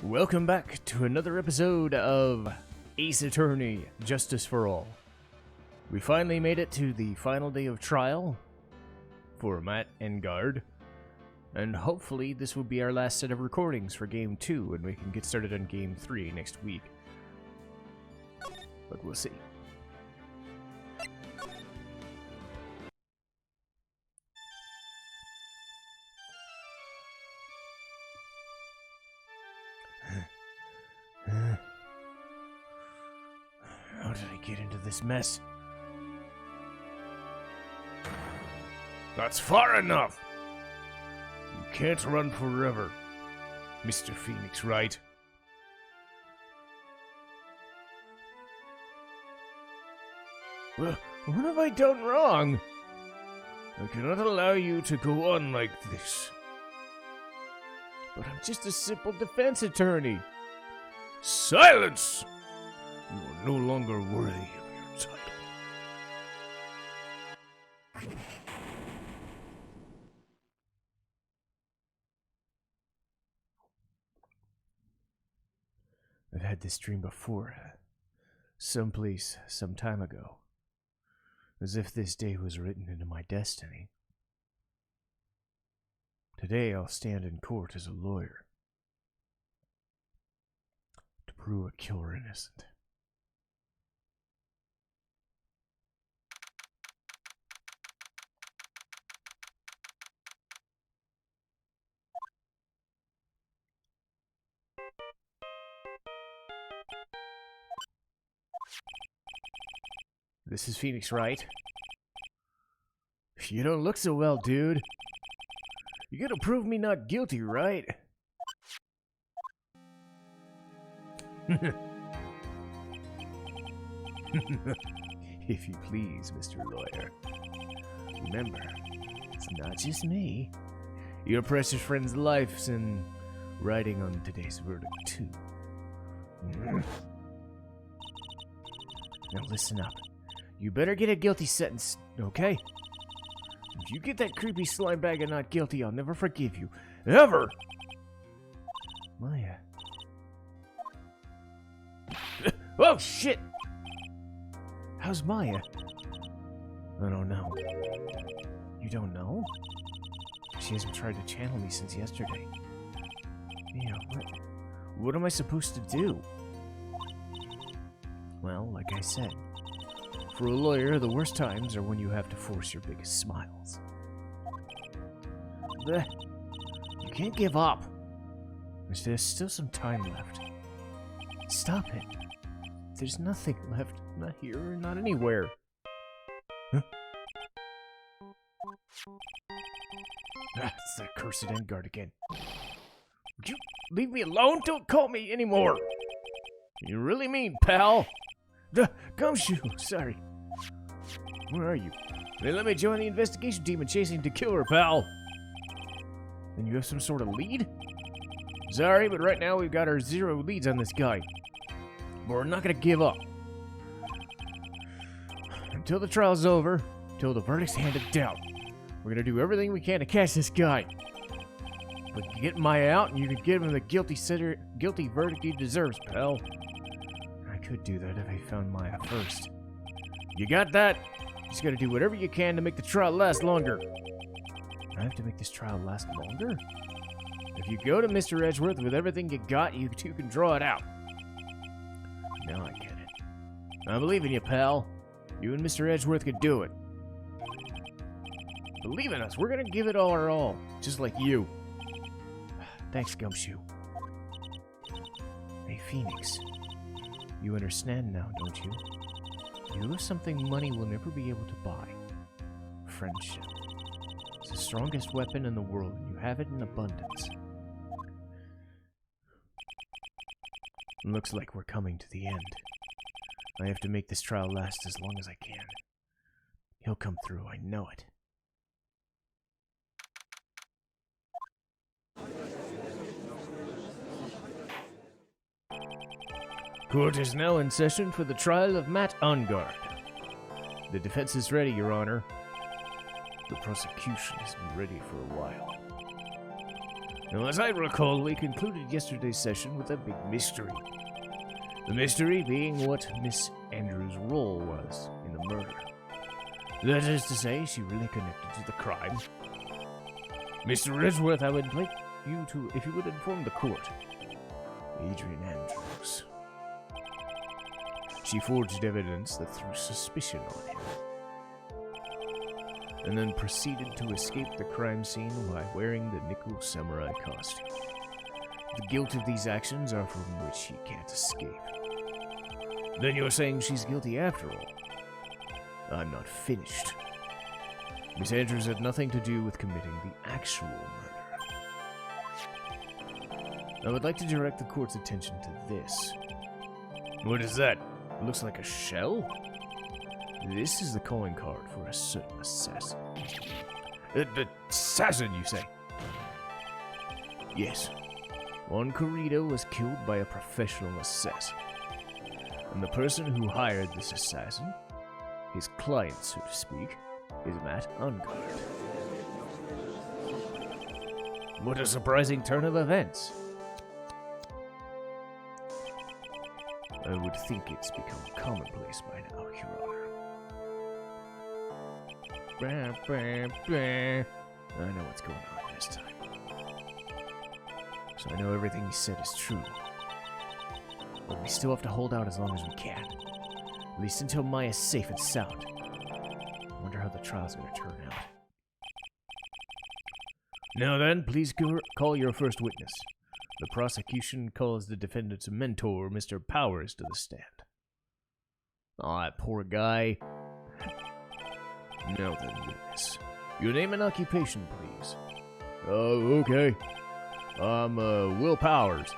Welcome back to another episode of Ace Attorney, Justice for All. We finally made it to the final day of trial for Matt and Guard, and hopefully this will be our last set of recordings for Game 2, and we can get started on Game 3 next week. But we'll see. How did I get into this mess? That's far enough! You can't run forever, Mr. Phoenix, Wright. Well, what have I done wrong? I cannot allow you to go on like this. But I'm just a simple defense attorney. Silence! You are no longer worthy of your title. I've had this dream before, someplace, some time ago, as if this day was written into my destiny. Today I'll stand in court as a lawyer to prove a killer innocent. This is Phoenix, Wright. You don't look so well, dude. You gotta prove me not guilty, right? If you please, Mr. Lawyer. Remember, it's not just me. Your precious friend's life's in writing on today's verdict, too. Now listen up. You better get a guilty sentence, okay? If you get that creepy slime bag and not guilty, I'll never forgive you. Ever! Maya. Oh, shit! How's Maya? I don't know. You don't know? She hasn't tried to channel me since yesterday. Yeah, what am I supposed to do? Well, like I said, for a lawyer, the worst times are when you have to force your biggest smiles. You can't give up. There's still some time left. Stop it. There's nothing left. Not here, not anywhere. Huh? It's that cursed end guard again. Would you leave me alone? Don't call me anymore. You really mean, pal? Gumshoe, sorry. Where are you? They let me join the investigation team and chasing the killer, pal. Then you have some sort of lead? Sorry, but right now we've got our 0 leads on this guy. But we're not gonna give up. Until the trial's over, until the verdict's handed down. We're gonna do everything we can to catch this guy. We can get Maya out and you can give him the guilty verdict he deserves, pal. I could do that if I found Maya first. You got that? Just gotta do whatever you can to make the trial last longer. I have to make this trial last longer? If you go to Mr. Edgeworth with everything you got, you two can draw it out. Now I get it. I believe in you, pal. You and Mr. Edgeworth could do it. Believe in us. We're gonna give it all our all. Just like you. Thanks, Gumshoe. Hey, Phoenix. You understand now, don't you? You have something money will never be able to buy. Friendship. It's the strongest weapon in the world, and you have it in abundance. Looks like we're coming to the end. I have to make this trial last as long as I can. He'll come through, I know it. Court is now in session for the trial of Matt Ungard. The defense is ready, Your Honor. The prosecution has been ready for a while. Now, as I recall, we concluded yesterday's session with a big mystery. The mystery being what Miss Andrews' role was in the murder. That is to say, she really connected to the crime. Mr. Ridgeworth, I would like you to, if you would inform the court. Adrian Andrews. She forged evidence that threw suspicion on him, and then proceeded to escape the crime scene by wearing the nickel samurai costume. The guilt of these actions are from which she can't escape. Then you're saying she's guilty after all? I'm not finished. Miss Andrews had nothing to do with committing the actual murder. I would like to direct the court's attention to this. What is that? It looks like a shell? This is the calling card for a certain assassin. The assassin, you say? Yes. One Corrida was killed by a professional assassin. And the person who hired this assassin, his client, so to speak, is Matt Ungard. What a surprising turn of events. I would think it's become commonplace by now, Your Honor. I know what's going on this time. So I know everything he said is true. But we still have to hold out as long as we can. At least until Maya's safe and sound. I wonder how the trial's going to turn out. Now then, please call your first witness. The prosecution calls the defendant's mentor, Mr. Powers, to the stand. Aw, that poor guy. Now then, witness. Your name and occupation, please. Okay. I'm, Will Powers.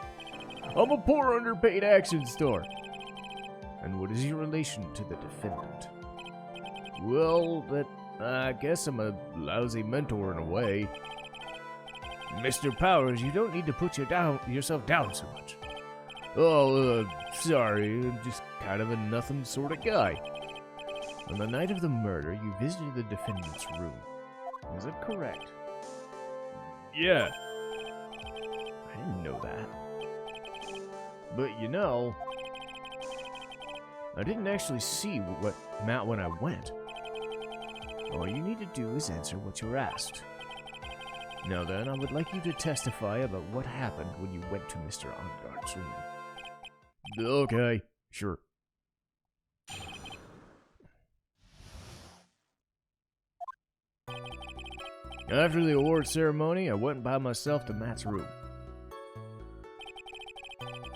I'm a poor, underpaid action star. And what is your relation to the defendant? Well, I guess I'm a lousy mentor in a way. Mr. Powers, you don't need to put yourself down so much. Oh, sorry, I'm just kind of a nothing sort of guy. On the night of the murder, you visited the defendant's room. Was it correct? Yeah. I didn't know that. But you know, I didn't actually see Matt when I went. All you need to do is answer what you're asked. Now then, I would like you to testify about what happened when you went to Mr. Ungard's room. Okay, sure. After the award ceremony, I went by myself to Matt's room.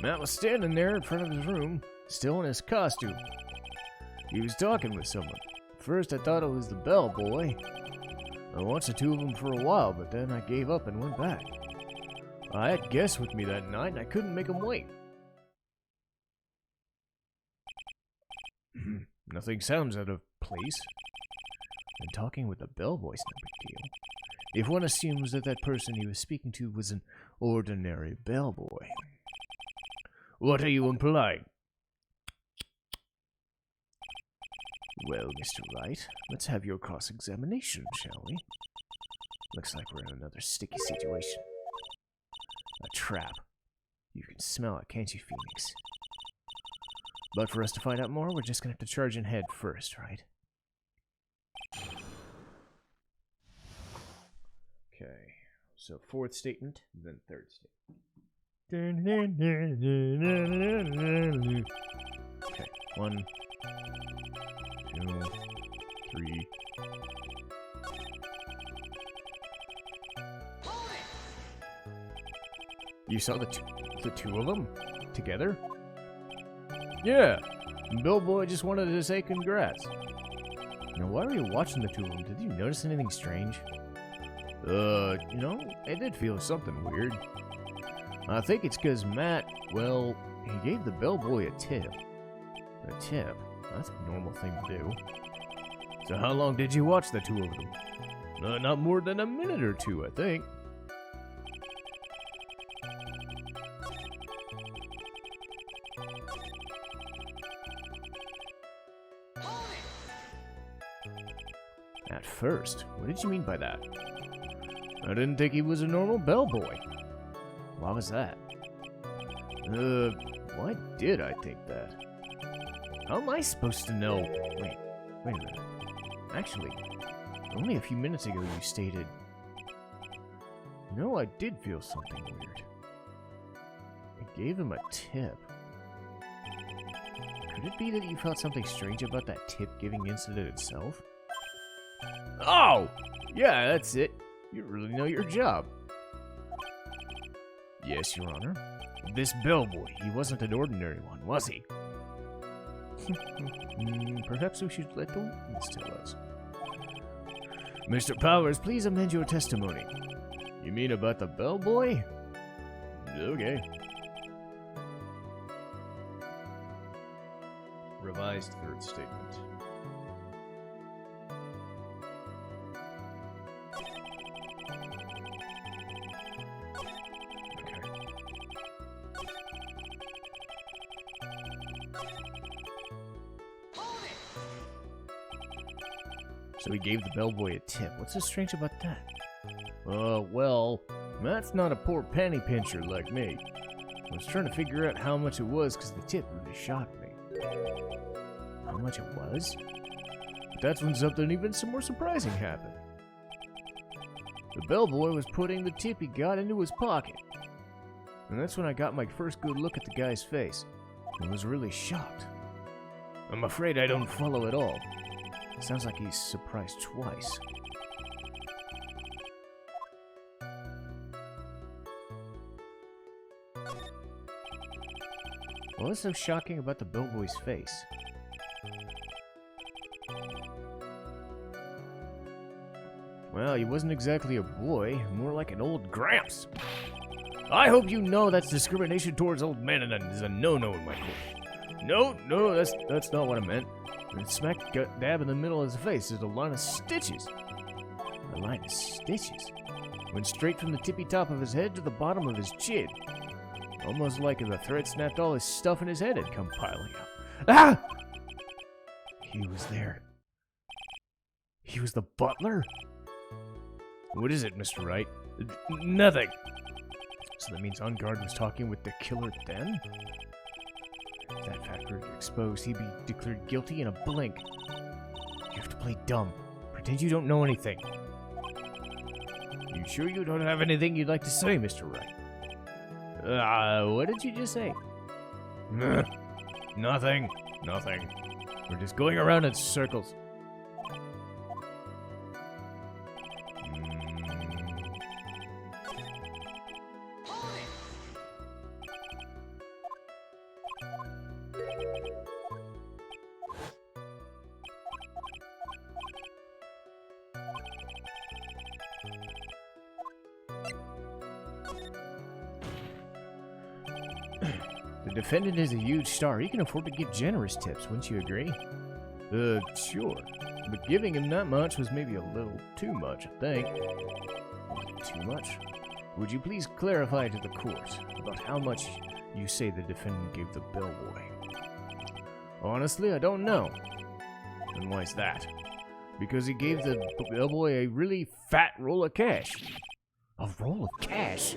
Matt was standing there in front of his room, still in his costume. He was talking with someone. First, I thought it was the bellboy. I watched the two of them for a while, but then I gave up and went back. I had guests with me that night, and I couldn't make them wait. Nothing sounds out of place. And talking with the bellboy's no big deal. If one assumes that that person he was speaking to was an ordinary bellboy. What are you implying? Well, Mr. Wright, let's have your cross-examination, shall we? Looks like we're in another sticky situation. A trap. You can smell it, can't you, Phoenix? But for us to find out more, we're just gonna have to charge in head first, right? Okay, so fourth statement, then third statement. Okay, 1, 2, 3. You saw the two of them together? Yeah, Bellboy just wanted to say congrats. Now, why were you watching the two of them? Did you notice anything strange? You know, I did feel something weird. I think it's because Matt, well, he gave the bellboy a tip. A tip? That's a normal thing to do. So how long did you watch the two of them? Not more than a minute or two, I think. At first? What did you mean by that? I didn't think he was a normal bellboy. Why was that? Why did I think that? How am I supposed to know? Wait a minute. Actually, only a few minutes ago you stated... No, I did feel something weird. I gave him a tip. Could it be that you felt something strange about that tip-giving incident itself? Oh! Yeah, that's it. You really know your job. Yes, Your Honor. This bellboy, he wasn't an ordinary one, was he? Perhaps we should let the witness tell us. Mr. Powers, please amend your testimony. You mean about the bellboy? Okay. Revised third statement. So he gave the bellboy a tip. What's so strange about that? Well, that's not a poor penny pincher like me. I was trying to figure out how much it was because the tip really shocked me. How much it was? But that's when something even some more surprising happened. The bellboy was putting the tip he got into his pocket. And that's when I got my first good look at the guy's face. I was really shocked. I'm afraid I don't follow at all. Sounds like he's surprised twice. What's so shocking about the bellboy's face? Well, he wasn't exactly a boy, more like an old gramps. I hope you know that's discrimination towards old men and is a no-no in my court. No, that's not what I meant. And smack dab in the middle of his face is a line of stitches. A line of stitches? Went straight from the tippy top of his head to the bottom of his chin. Almost like if the thread snapped all his stuff in his head had come piling up. Ah! He was there. He was the butler? What is it, Mr. Wright? Nothing. So that means On Guard was talking with the killer then? If that fact were exposed, he'd be declared guilty in a blink. You have to play dumb. Pretend you don't know anything. You sure you don't have anything you'd like to say, Mr. Wright? What did you just say? Nothing. We're just going around in circles. The defendant is a huge star. He can afford to give generous tips, wouldn't you agree? Sure. But giving him that much was maybe a little too much, I think. Too much? Would you please clarify to the court about how much you say the defendant gave the bellboy? Honestly, I don't know. And why is that? Because he gave the bellboy a really fat roll of cash. A roll of cash?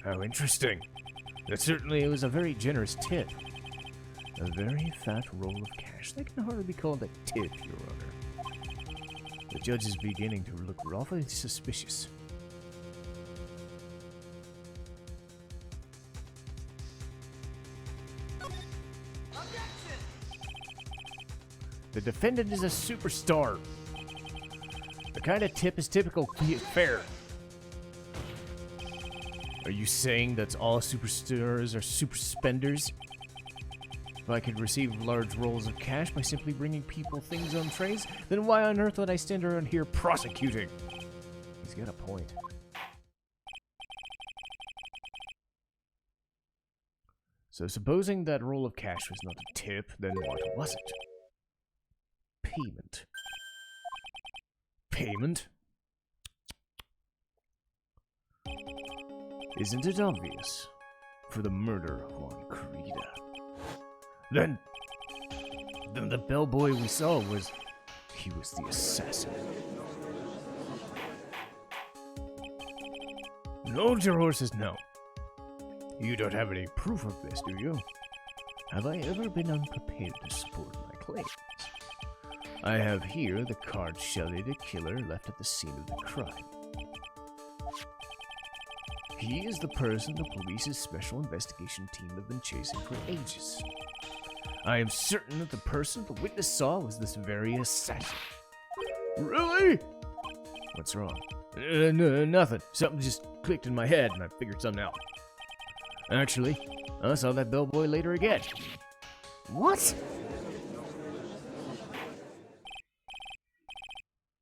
How interesting. That certainly was a very generous tip. A very fat roll of cash. That can hardly be called a tip, Your Honor. The judge is beginning to look awfully suspicious. The defendant is a superstar. The kind of tip is typical fair. Are you saying that all superstars are super spenders? If I could receive large rolls of cash by simply bringing people things on trays, then why on earth would I stand around here prosecuting? He's got a point. So supposing that roll of cash was not a tip, then what was it? Payment. Payment? Isn't it obvious? For the murder of one Corrida. Then the bellboy we saw he was the assassin. Hold your horses now. You don't have any proof of this, do you? Have I ever been unprepared to support my claims? I have here the card Shelley the killer left at the scene of the crime. He is the person the police's special investigation team have been chasing for ages. I am certain that the person the witness saw was this very assassin. Really? What's wrong? Nothing. Something just clicked in my head and I figured something out. Actually, I saw that bellboy later again. What?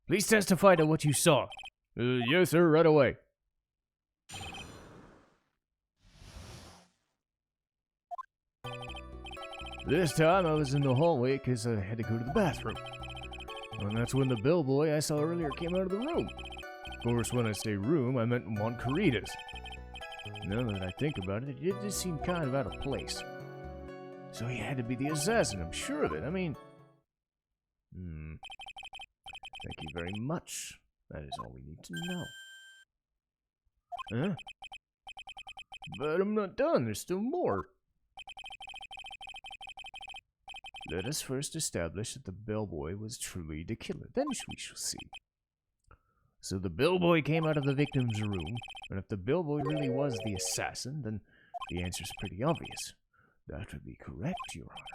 Please testify to what you saw. Yes, sir, right away. This time I was in the hallway because I had to go to the bathroom. And that's when the bellboy I saw earlier came out of the room. Of course, when I say room, I meant one Corrida's. Now that I think about it, it did seem kind of out of place. So he had to be the assassin, I'm sure of it. I mean... Thank you very much. That is all we need to know. Huh? But I'm not done. There's still more. Let us first establish that the bellboy was truly the killer. Then we shall see. So the bellboy came out of the victim's room, and if the bellboy really was the assassin, then the answer's pretty obvious. That would be correct, Your Honor.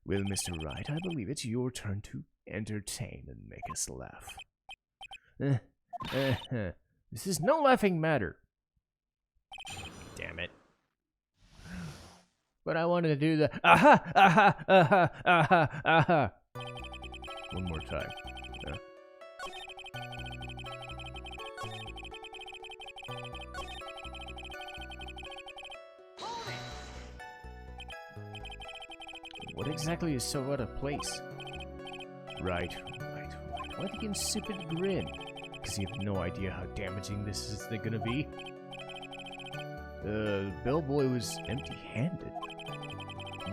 Well, Mr. Wright, I believe it's your turn to entertain and make us laugh. This is no laughing matter. Damn it. But I wanted to do the aha, aha, aha, aha, aha. One more time. What exactly is so out of place? Right. Why the insipid grin? Because you have no idea how damaging this is gonna be. Bellboy was empty-handed.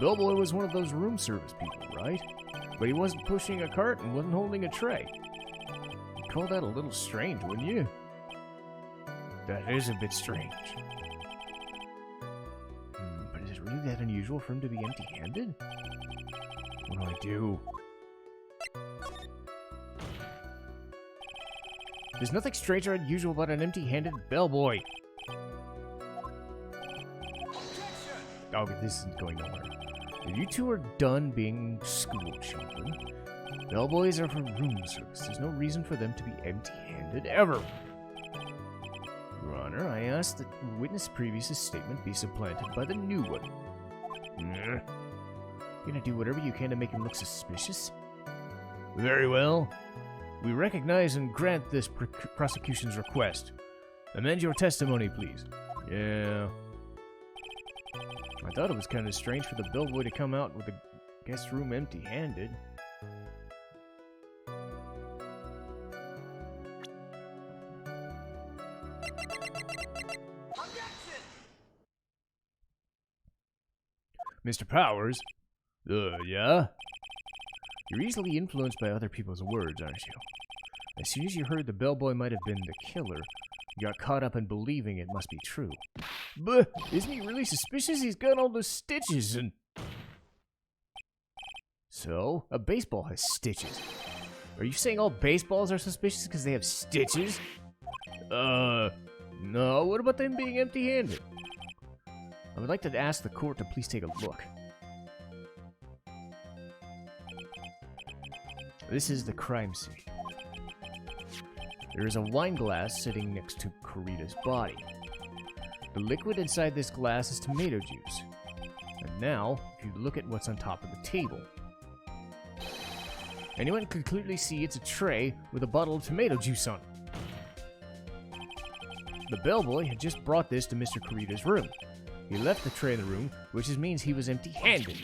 Bellboy was one of those room service people, right? But he wasn't pushing a cart and wasn't holding a tray. You'd call that a little strange, wouldn't you? That is a bit strange. But is it really that unusual for him to be empty-handed? What do I do? There's nothing strange or unusual about an empty-handed bellboy. Oh, this isn't going nowhere. If you two are done being school children, bellboys are for room service. There's no reason for them to be empty-handed ever. Your Honor, I ask that the witness' previous statement be supplanted by the new one. You're gonna do whatever you can to make him look suspicious? Very well. We recognize and grant this prosecution's request. Amend your testimony, please. Yeah. I thought it was kind of strange for the bellboy to come out with the guest room empty-handed. Mr. Powers? Yeah? You're easily influenced by other people's words, aren't you? As soon as you heard the bellboy might have been the killer, you got caught up in believing it must be true. But isn't he really suspicious? He's got all those stitches and... So, a baseball has stitches. Are you saying all baseballs are suspicious because they have stitches? No. What about them being empty-handed? I would like to ask the court to please take a look. This is the crime scene. There is a wine glass sitting next to Corrida's body. The liquid inside this glass is tomato juice. And now, if you look at what's on top of the table, anyone can clearly see it's a tray with a bottle of tomato juice on it. The bellboy had just brought this to Mr. Corrida's room. He left the tray in the room, which means he was empty-handed.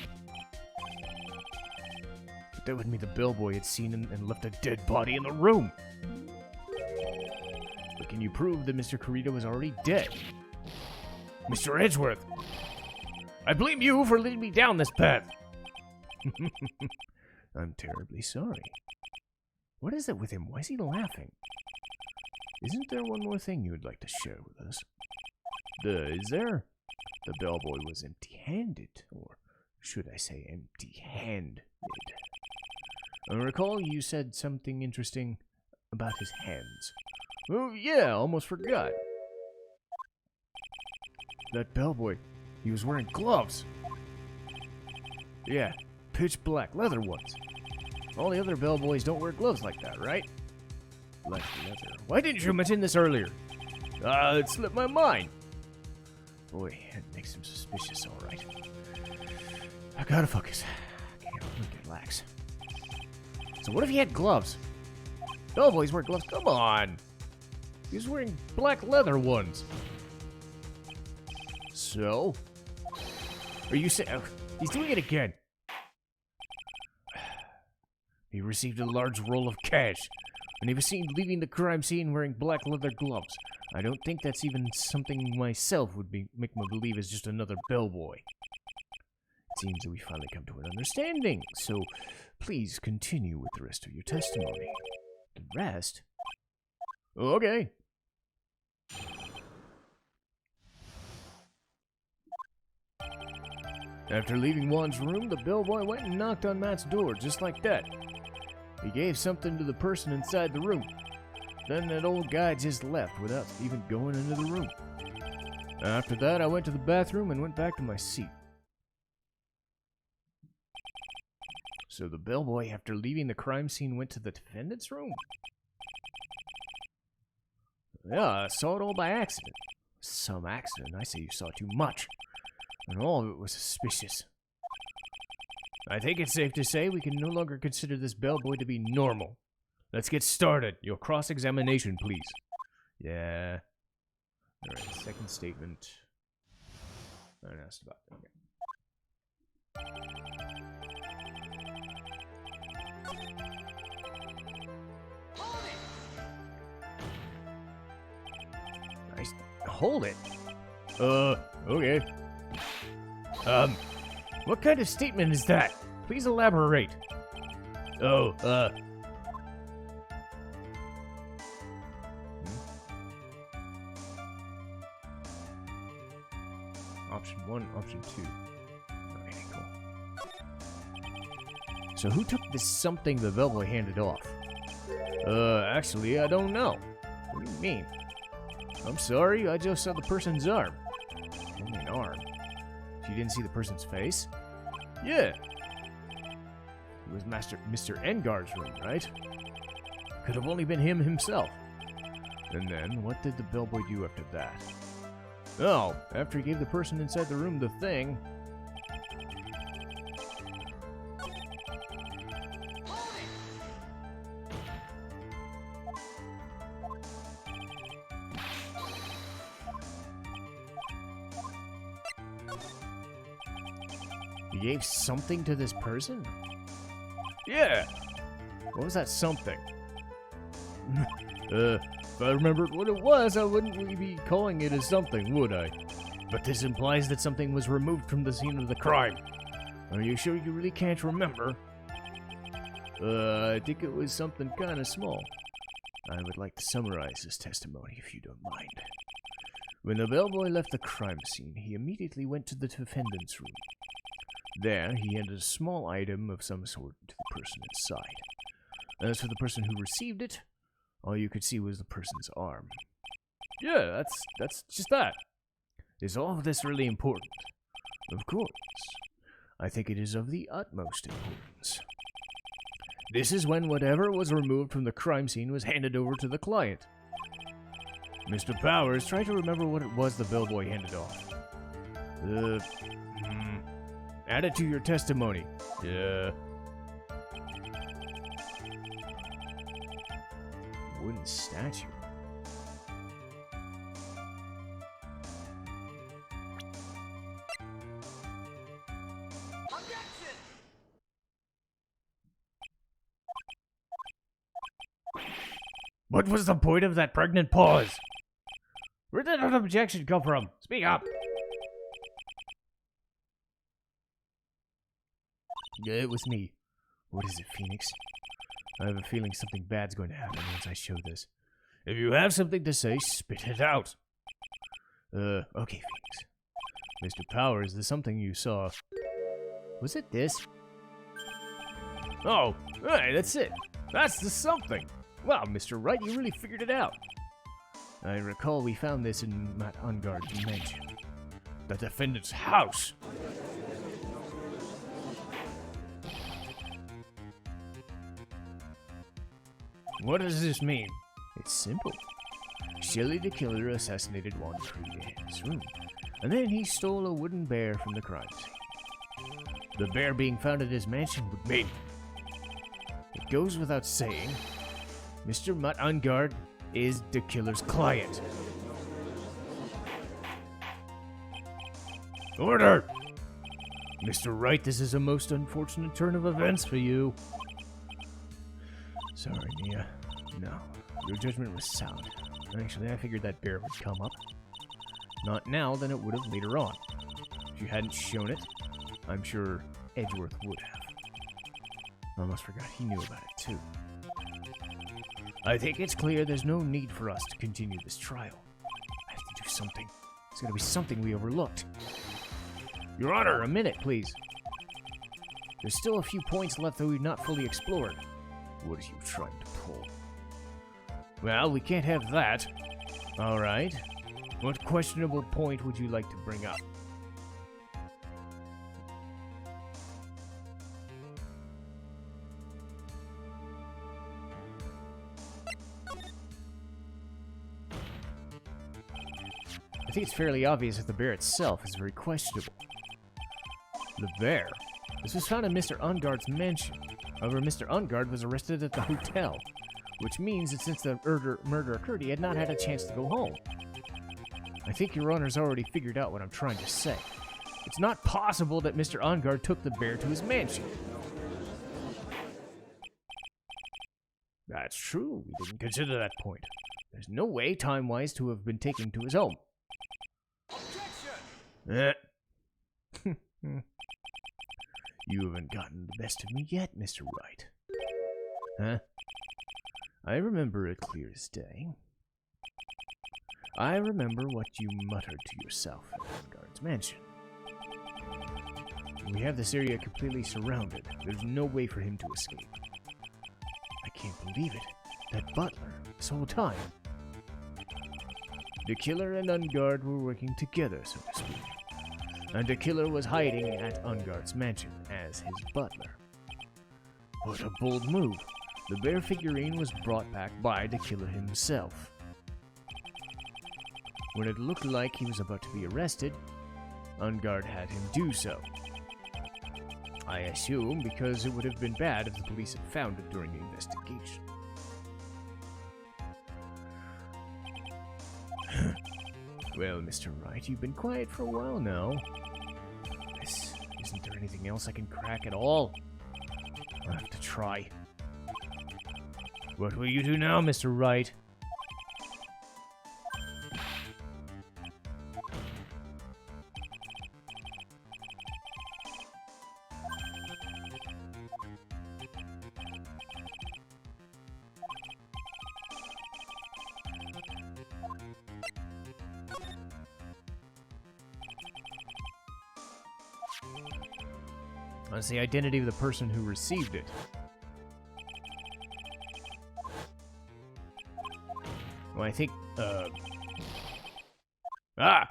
But that would mean the bellboy had seen him and left a dead body in the room. But can you prove that Mr. Corrida was already dead? Mr. Edgeworth! I blame you for leading me down this path! I'm terribly sorry. What is it with him? Why is he laughing? Isn't there one more thing you would like to share with us? Is there? The bellboy was empty-handed, or should I say empty-handed. I recall you said something interesting about his hands. Oh, yeah, almost forgot. That bellboy, he was wearing gloves. Yeah, pitch black leather ones. All the other bellboys don't wear gloves like that, right? Black leather. Why didn't you mention this earlier? It slipped my mind. Boy, that makes him suspicious, all right. I gotta focus. Can't relax. So what if he had gloves? Bellboys wear gloves. Come on. He was wearing black leather ones. So? Are you saying... Oh, he's doing it again. He received a large roll of cash, and he was seen leaving the crime scene wearing black leather gloves. I don't think that's even something myself would make me believe is just another bellboy. It seems that we finally come to an understanding, so please continue with the rest of your testimony. The rest? Okay. After leaving Juan's room, the bellboy went and knocked on Matt's door, just like that. He gave something to the person inside the room. Then that old guy just left without even going into the room. After that, I went to the bathroom and went back to my seat. So the bellboy, after leaving the crime scene, went to the defendant's room? Yeah, I saw it all by accident. Some accident. I say you saw too much. And all of it was suspicious. I think it's safe to say we can no longer consider this bellboy to be normal. Let's get started. Your cross-examination, please. Yeah. Alright, second statement. I asked about that. Nice. Hold it? Okay. What kind of statement is that? Please elaborate. Option 1, option 2. Okay, cool. So who took this something the bellboy handed off? Actually, I don't know. What do you mean? I'm sorry, I just saw the person's arm. Only an arm. You didn't see the person's face? Yeah. It was Mr. Engar's room, right? Could have only been him himself. And then, what did the bellboy do after that? Oh, after he gave the person inside the room the thing... He gave something to this person? Yeah! What was that something? If I remembered what it was, I wouldn't really be calling it as something, would I? But this implies that something was removed from the scene of the crime. Are you sure you really can't remember? I think it was something kind of small. I would like to summarize this testimony, if you don't mind. When the bellboy left the crime scene, he immediately went to the defendant's room. There, he handed a small item of some sort to the person inside. As for the person who received it, all you could see was the person's arm. Yeah, that's just that. Is all of this really important? Of course. I think it is of the utmost importance. This is when whatever was removed from the crime scene was handed over to the client. Mr. Powers, try to remember what it was the bellboy handed off. Add it to your testimony. Yeah. Wooden statue. Objection! What was the point of that pregnant pause? Where did that objection come from? Speak up! Yeah, it was me. What is it, Phoenix? I have a feeling something bad's going to happen once I show this. If you have something to say, spit it out. Okay, Phoenix. Mr. Powers, there's something you saw. Was it this? Oh, hey, that's it. That's the something. Wow, Mr. Wright, you really figured it out. I recall we found this in Matt Ungard's mansion. The defendant's house. What does this mean? It's simple. Shelley the killer assassinated Juan Corrida in his room, and then he stole a wooden bear from the crime scene. The bear being found at his mansion would mean... It goes without saying, Mr. Matt Ungard is the killer's client. Order! Mr. Wright, this is a most unfortunate turn of events for you. Sorry, Mia. No, your judgment was sound. Actually, I figured that bear would come up. Not now, then it would have later on. If you hadn't shown it, I'm sure Edgeworth would have. I almost forgot he knew about it, too. I think it's clear there's no need for us to continue this trial. I have to do something. There's gotta be something we overlooked. Your Honor, a minute, please. There's still a few points left that we've not fully explored. What are you trying to pull? Well, we can't have that. Alright. What questionable point would you like to bring up? I think it's fairly obvious that the bear itself is very questionable. The bear? This was found in Mr. Ungard's mansion. However, Mr. Ungard was arrested at the hotel, which means that since the murder occurred, he had not had a chance to go home. I think Your Honor's already figured out what I'm trying to say. It's not possible that Mr. Ungard took the bear to his mansion. That's true. We didn't consider that point. There's no way, time-wise, to have been taken to his home. You haven't gotten the best of me yet, Mr. Wright. Huh? I remember it clear as day. I remember what you muttered to yourself in Ungard's mansion. We have this area completely surrounded. There's no way for him to escape. I can't believe it. That butler, this whole time. The killer and Ungard were working together, so to speak. And the killer was hiding at Ungard's mansion as his butler. What a bold move. The bear figurine was brought back by the killer himself. When it looked like he was about to be arrested, Ungard had him do so. I assume because it would have been bad if the police had found it during the investigation. Well, Mr. Wright, you've been quiet for a while now. Isn't there anything else I can crack at all? I'll have to try. What will you do now, Mr. Wright? That's the identity of the person who received it. Well, I think, Ah!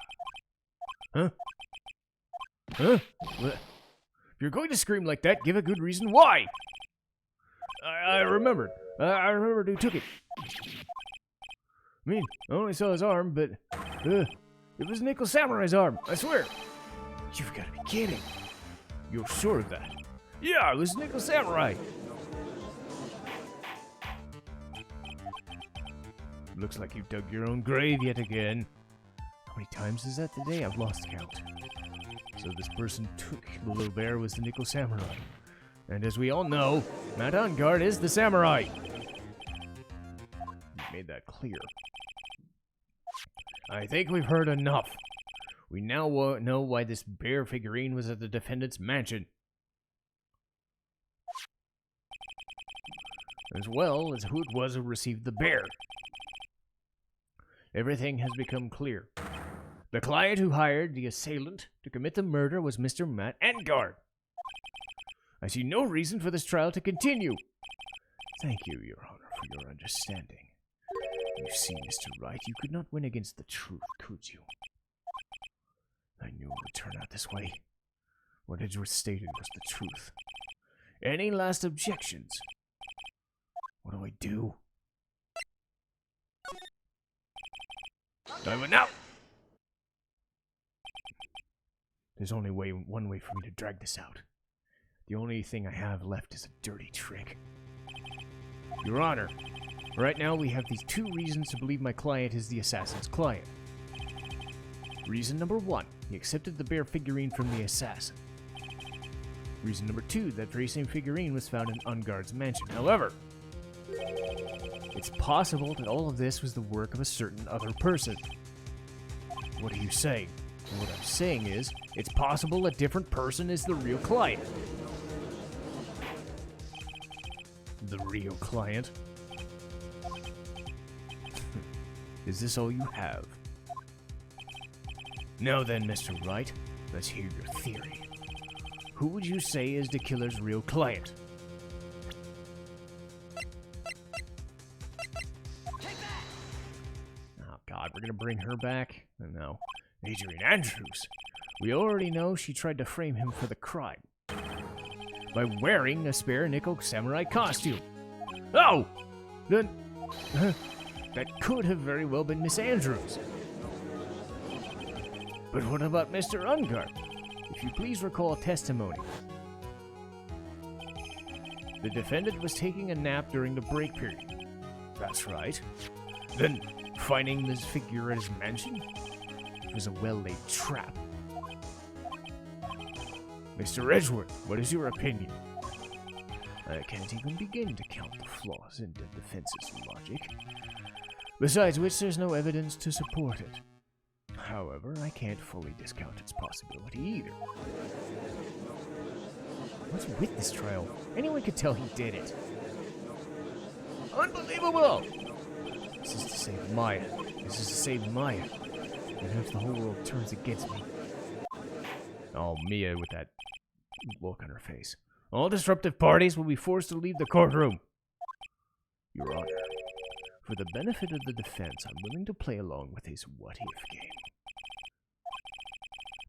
Huh? Huh? What? If you're going to scream like that, give a good reason why! I remembered. I remembered who took it. I mean, I only saw his arm, but, it was Nickel Samurai's arm, I swear. You've got to be kidding. You're sure of that? Yeah, it was Nickel Samurai. Looks like you've dug your own grave yet again. How many times is that today? I've lost count. So this person took the little bear was the Nickel Samurai. And as we all know, Matt Ungard is the samurai. You've made that clear. I think we've heard enough. We now know why this bear figurine was at the defendant's mansion. As well as who it was who received the bear. everything has become clear. The client who hired the assailant to commit the murder was Mr. Matt Engard. I see no reason for this trial to continue. Thank you, Your Honor, for your understanding. You see, Mr. Wright, you could not win against the truth, could you? I knew it would turn out this way. What Edgeworth stated was the truth. Any last objections? What do I do? I would now. There's only one way for me to drag this out. The only thing I have left is a dirty trick. Your Honor, right now we have these two reasons to believe my client is the assassin's client. Reason number 1, he accepted the bear figurine from the assassin. Reason number 2, that very same figurine was found in Engard's mansion. However, it's possible that all of this was the work of a certain other person. What are you saying? And what I'm saying is, it's possible a different person is the real client. The real client? Is this all you have? Now then, Mr. Wright, let's hear your theory. Who would you say is the killer's real client? Oh God, we're gonna bring her back? No. Adrian Andrews. We already know she tried to frame him for the crime by wearing a spare nickel samurai costume. Oh! Then that could have very well been Miss Andrews. But what about Mr. Engard? If you please recall testimony. The defendant was taking a nap during the break period. That's right. Then, finding this figure at his mansion? It was a well-laid trap. Mr. Edgeworth, what is your opinion? I can't even begin to count the flaws in the defense's logic. Besides which, there's no evidence to support it. However, I can't fully discount its possibility either. What's with this trial? Anyone could tell he did it. Unbelievable! This is to save Maya. This is to save Maya. Even if the whole world turns against me. Oh, Mia with that look on her face. All disruptive parties will be forced to leave the courtroom. Your Honor, for the benefit of the defense, I'm willing to play along with his what-if game.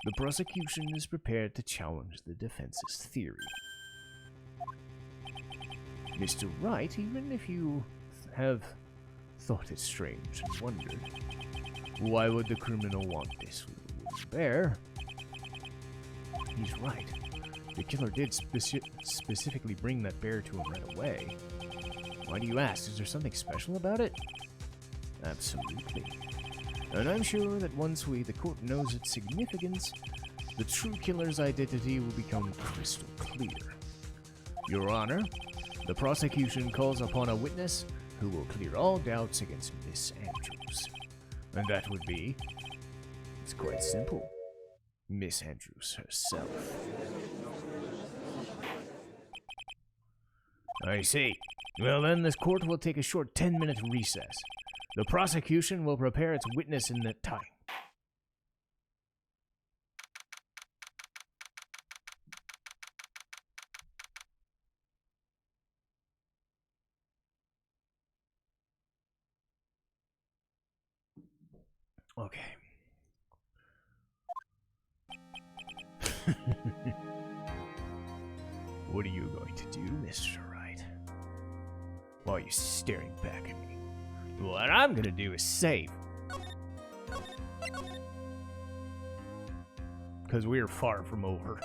The prosecution is prepared to challenge the defense's theory. Mr. Wright, even if you have thought it strange and wondered, why would the criminal want this wooden bear? He's right. The killer did specifically bring that bear to him right away. Why do you ask? Is there something special about it? Absolutely. And I'm sure that once the court knows its significance, the true killer's identity will become crystal clear. Your Honor, the prosecution calls upon a witness who will clear all doubts against Miss Andrews. And that would be... It's quite simple. Miss Andrews herself. I see. Well then, this court will take a short 10-minute recess. The prosecution will prepare its witness in that time. Okay. What are you going to do, Mr. Wright? Why are you staring back at me? What I'm gonna do is save. Because we're far from over.